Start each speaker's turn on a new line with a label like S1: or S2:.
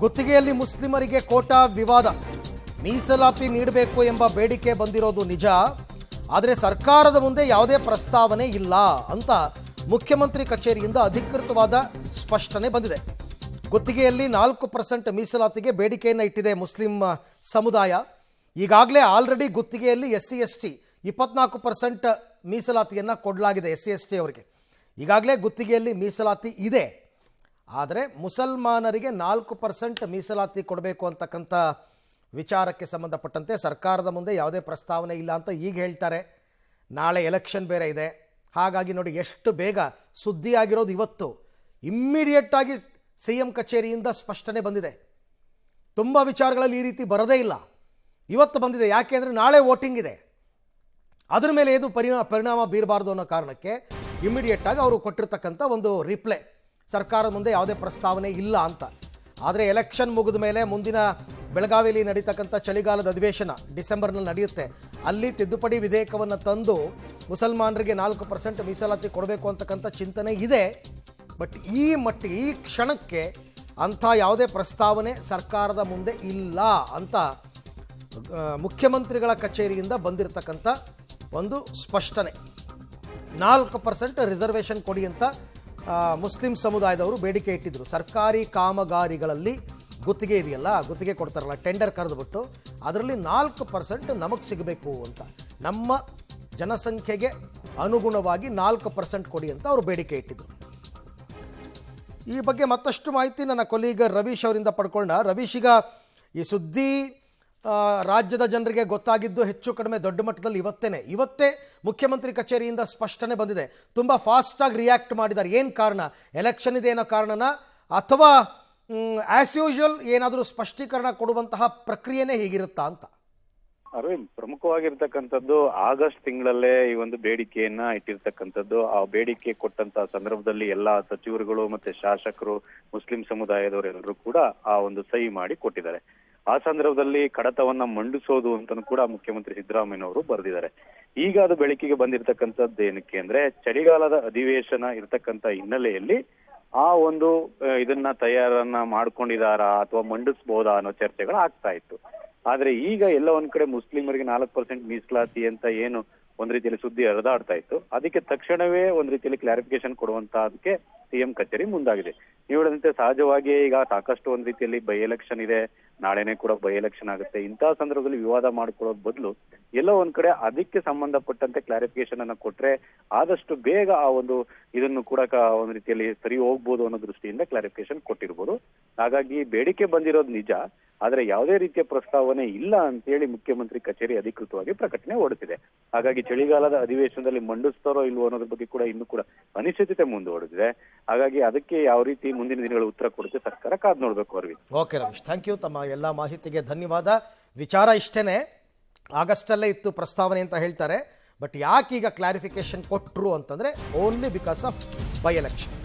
S1: ಗುತ್ತಿಗೆಯಲ್ಲಿ ಮುಸ್ಲಿಮರಿಗೆ ಕೋಟಾ ವಿವಾದ, ಮೀಸಲಾತಿ ನೀಡಬೇಕು ಎಂಬ ಬೇಡಿಕೆ ಬಂದಿರೋದು ನಿಜ. ಆದರೆ ಸರ್ಕಾರದ ಮುಂದೆ ಯಾವುದೇ ಪ್ರಸ್ತಾವನೆ ಇಲ್ಲ ಅಂತ ಮುಖ್ಯಮಂತ್ರಿ ಕಚೇರಿಯಿಂದ ಅಧಿಕೃತವಾದ ಸ್ಪಷ್ಟನೆ ಬಂದಿದೆ. ಗುತ್ತಿಗೆಯಲ್ಲಿ 4% ಮೀಸಲಾತಿಗೆ ಬೇಡಿಕೆಯನ್ನು ಇಟ್ಟಿದೆ ಮುಸ್ಲಿಂ ಸಮುದಾಯ. ಈಗಾಗಲೇ ಆಲ್ರೆಡಿ ಗುತ್ತಿಗೆಯಲ್ಲಿ SC/ST 24% ಮೀಸಲಾತಿಯನ್ನು ಕೊಡಲಾಗಿದೆ. SC/ST ಅವರಿಗೆ ಈಗಾಗಲೇ ಗುತ್ತಿಗೆಯಲ್ಲಿ ಮೀಸಲಾತಿ ಇದೆ. ಆದರೆ ಮುಸಲ್ಮಾನರಿಗೆ 4% ಮೀಸಲಾತಿ ಕೊಡಬೇಕು ಅಂತಕ್ಕಂಥ ವಿಚಾರಕ್ಕೆ ಸಂಬಂಧಪಟ್ಟಂತೆ ಸರ್ಕಾರದ ಮುಂದೆ ಯಾವುದೇ ಪ್ರಸ್ತಾವನೆ ಇಲ್ಲ ಅಂತ ಈಗ ಹೇಳ್ತಾರೆ. ನಾಳೆ ಎಲೆಕ್ಷನ್ ಬೇರೆ ಇದೆ. ಹಾಗಾಗಿ ನೋಡಿ ಎಷ್ಟು ಬೇಗ ಸುದ್ದಿ ಆಗಿರೋದು. ಇವತ್ತು ಇಮ್ಮಿಡಿಯೇಟಾಗಿ CM ಕಚೇರಿಯಿಂದ ಸ್ಪಷ್ಟನೆ ಬಂದಿದೆ. ತುಂಬ ವಿಚಾರಗಳಲ್ಲಿ ಈ ರೀತಿ ಬರೋದೇ ಇಲ್ಲ, ಇವತ್ತು ಬಂದಿದೆ. ಯಾಕೆ ಅಂದರೆ ನಾಳೆ ವೋಟಿಂಗ್ ಇದೆ, ಅದರ ಮೇಲೆ ಏನು ಪರಿಣಾಮ ಬೀರಬಾರ್ದು ಅನ್ನೋ ಕಾರಣಕ್ಕೆ ಇಮ್ಮಿಡಿಯೇಟಾಗಿ ಅವರು ಕೊಟ್ಟಿರ್ತಕ್ಕಂಥ ಒಂದು ರಿಪ್ಲೈ, ಸರ್ಕಾರದ ಮುಂದೆ ಯಾವುದೇ ಪ್ರಸ್ತಾವನೆ ಇಲ್ಲ ಅಂತ. ಆದರೆ ಎಲೆಕ್ಷನ್ ಮುಗಿದ ಮೇಲೆ ಮುಂದಿನ ಬೆಳಗಾವಿಯಲ್ಲಿ ನಡೀತಕ್ಕಂಥ ಚಳಿಗಾಲದ ಅಧಿವೇಶನ ಡಿಸೆಂಬರ್ನಲ್ಲಿ ನಡೆಯುತ್ತೆ. ಅಲ್ಲಿ ತಿದ್ದುಪಡಿ ವಿಧೇಯಕವನ್ನು ತಂದು ಮುಸಲ್ಮಾನರಿಗೆ 4% ಮೀಸಲಾತಿ ಕೊಡಬೇಕು ಅಂತಕ್ಕಂಥ ಚಿಂತನೆ ಇದೆ. ಬಟ್ ಈ ಕ್ಷಣಕ್ಕೆ ಅಂಥ ಯಾವುದೇ ಪ್ರಸ್ತಾವನೆ ಸರ್ಕಾರದ ಮುಂದೆ ಇಲ್ಲ ಅಂತ ಮುಖ್ಯಮಂತ್ರಿಗಳ ಕಚೇರಿಯಿಂದ ಬಂದಿರತಕ್ಕಂಥ ಒಂದು ಸ್ಪಷ್ಟನೆ. 4% ರಿಸರ್ವೇಷನ್ ಕೊಡಿ ಅಂತ ಮುಸ್ಲಿಂ ಸಮುದಾಯದವರು ಬೇಡಿಕೆ ಇಟ್ಟಿದ್ರು. ಸರ್ಕಾರಿ ಕಾಮಗಾರಿಗಳಲ್ಲಿ ಗುತ್ತಿಗೆ ಇದೆಯಲ್ಲ, ಗುತ್ತಿಗೆ ಕೊಡ್ತಾರಲ್ಲ, ಟೆಂಡರ್ ಕರೆದುಬಿಟ್ಟು ಅದರಲ್ಲಿ 4% ನಮಗೆ ಸಿಗಬೇಕು ಅಂತ, ನಮ್ಮ ಜನಸಂಖ್ಯೆಗೆ ಅನುಗುಣವಾಗಿ 4% ಕೊಡಿ ಅಂತ ಅವರು ಬೇಡಿಕೆ ಇಟ್ಟಿದ್ರು. ಈ ಬಗ್ಗೆ ಮತ್ತಷ್ಟು ಮಾಹಿತಿ ನನ್ನ ಕೊಲೀಗ ರವೀಶ್ ಅವರಿಂದ ಪಡ್ಕೊಂಡ. ರವೀಶ್, ಈಗ ಈ ಸುದ್ದಿ ರಾಜ್ಯದ ಜನರಿಗೆ ಗೊತ್ತಾಗಿದ್ದು ಹೆಚ್ಚು ಕಡಿಮೆ ದೊಡ್ಡ ಮಟ್ಟದಲ್ಲಿ ಇವತ್ತೇ ಮುಖ್ಯಮಂತ್ರಿ ಕಚೇರಿಯಿಂದ ಸ್ಪಷ್ಟನೆ ಬಂದಿದೆ. ತುಂಬ ಫಾಸ್ಟಾಗಿ ರಿಯಾಕ್ಟ್ ಮಾಡಿದ್ದಾರೆ. ಏನು ಕಾರಣ? ಎಲೆಕ್ಷನ್ ಇದೆ ಅನ್ನೋ ಕಾರಣನ, ಅಥವಾ ಆಸ್ ಯೂಶುವಲ್ ಏನಾದರೂ ಸ್ಪಷ್ಟೀಕರಣ ಕೊಡುವಂತಹ ಪ್ರಕ್ರಿಯೆನೇ ಹೀಗಿರುತ್ತಾ ಅಂತ?
S2: ಅರವಿಂದ್, ಪ್ರಮುಖವಾಗಿರ್ತಕ್ಕಂಥದ್ದು ಆಗಸ್ಟ್ ತಿಂಗಳಲ್ಲೇ ಈ ಒಂದು ಬೇಡಿಕೆಯನ್ನ ಇಟ್ಟಿರ್ತಕ್ಕಂಥದ್ದು. ಆ ಬೇಡಿಕೆ ಕೊಟ್ಟಂತ ಸಂದರ್ಭದಲ್ಲಿ ಎಲ್ಲಾ ಸಚಿವರುಗಳು ಮತ್ತೆ ಶಾಸಕರು, ಮುಸ್ಲಿಂ ಸಮುದಾಯದವರೆಲ್ಲರೂ ಕೂಡ ಆ ಒಂದು ಸಹಿ ಮಾಡಿ ಕೊಟ್ಟಿದ್ದಾರೆ. ಆ ಸಂದರ್ಭದಲ್ಲಿ ಕಡತವನ್ನ ಮಂಡಿಸೋದು ಅಂತನೂ ಕೂಡ ಮುಖ್ಯಮಂತ್ರಿ ಸಿದ್ದರಾಮಯ್ಯನವರು ಬರೆದಿದ್ದಾರೆ. ಈಗ ಅದು ಬೆಳಕಿಗೆ ಬಂದಿರತಕ್ಕಂಥದ್ದು ಏನಕ್ಕೆ ಅಂದ್ರೆ, ಚಳಿಗಾಲದ ಅಧಿವೇಶನ ಇರ್ತಕ್ಕಂಥ ಹಿನ್ನೆಲೆಯಲ್ಲಿ ಆ ಒಂದು ಇದನ್ನ ತಯಾರನ್ನ ಮಾಡ್ಕೊಂಡಿದಾರಾ ಅಥವಾ ಮಂಡಿಸಬಹುದಾ ಅನ್ನೋ ಚರ್ಚೆಗಳು ಆಗ್ತಾ ಇತ್ತು. ಆದ್ರೆ ಈಗ ಎಲ್ಲ ಒಂದ್ ಕಡೆ ಮುಸ್ಲಿಮರಿಗೆ 4% ಮೀಸಲಾತಿ ಅಂತ ಏನು ಒಂದ್ ರೀತಿಯಲ್ಲಿ ಸುದ್ದಿ ಹರಿದಾಡ್ತಾ ಇತ್ತು, ಅದಕ್ಕೆ ತಕ್ಷಣವೇ ಒಂದ್ ರೀತಿಯಲ್ಲಿ ಕ್ಲಾರಿಫಿಕೇಶನ್ ಕೊಡುವಂತಹದಕ್ಕೆ CM ಕಚೇರಿ ಮುಂದಾಗಿದೆ. ನೀವು ಹೇಳಿದಂತೆ ಸಹಜವಾಗಿ ಈಗ ಸಾಕಷ್ಟು ಒಂದ್ ರೀತಿಯಲ್ಲಿ ಬೈ ಎಲೆಕ್ಷನ್ ಇದೆ, ನಾಳೆನೆ ಕೂಡ ಬೈ ಎಲೆಕ್ಷನ್ ಆಗುತ್ತೆ. ಇಂತಹ ಸಂದರ್ಭದಲ್ಲಿ ವಿವಾದ ಮಾಡ್ಕೊಳ್ಳೋದ್ ಬದಲು ಎಲ್ಲೋ ಒಂದ್ ಕಡೆ ಅದಕ್ಕೆ ಸಂಬಂಧಪಟ್ಟಂತೆ ಕ್ಲಾರಿಫಿಕೇಶನ್ ಅನ್ನ ಕೊಟ್ರೆ ಆದಷ್ಟು ಬೇಗ ಆ ಒಂದು ಇದನ್ನು ಕೂಡ ಒಂದ್ ರೀತಿಯಲ್ಲಿ ಸರಿ ಹೋಗ್ಬೋದು ಅನ್ನೋ ದೃಷ್ಟಿಯಿಂದ ಕ್ಲಾರಿಫಿಕೇಶನ್ ಕೊಟ್ಟಿರ್ಬೋದು. ಹಾಗಾಗಿ ಬೇಡಿಕೆ ಬಂದಿರೋದು ನಿಜ, ಆದ್ರೆ ಯಾವುದೇ ರೀತಿಯ ಪ್ರಸ್ತಾವನೆ ಇಲ್ಲ ಅಂತೇಳಿ ಮುಖ್ಯಮಂತ್ರಿ ಕಚೇರಿ ಅಧಿಕೃತವಾಗಿ ಪ್ರಕಟಣೆ ಹೊರಡಿಸಿದೆ. ಹಾಗಾಗಿ ಚಳಿಗಾಲದ ಅಧಿವೇಶನದಲ್ಲಿ ಮಂಡಿಸ್ತಾರೋ ಇಲ್ವೋ ಅನ್ನೋದ್ರ ಬಗ್ಗೆ ಕೂಡ ಇನ್ನೂ ಕೂಡ ಅನಿಶ್ಚಿತತೆ ಮುಂದುವರೆದಿದೆ. ಹಾಗಾಗಿ ಅದಕ್ಕೆ ಯಾವ ರೀತಿ ಮುಂದಿನ ದಿನಗಳ ಉತ್ತರ ಕೊಡುತ್ತೆ ಸರ್ಕಾರ ಕಾದ್ ನೋಡ್ಬೇಕು. Arvind,
S1: okay Ravish, thank you. ತಮ್ಮ ಎಲ್ಲ ಮಾಹಿತಿಗೆ ಧನ್ಯವಾದ. ವಿಚಾರ ಇಷ್ಟೇನೆ, ಆಗಸ್ಟಲ್ಲೇ ಇತ್ತು ಪ್ರಸ್ತಾವನೆ ಅಂತ ಹೇಳ್ತಾರೆ. ಬಟ್ ಯಾಕೆ ಈಗ ಕ್ಲಾರಿಫಿಕೇಶನ್ ಕೊಟ್ಟರು ಅಂತಂದ್ರೆ only because of by election.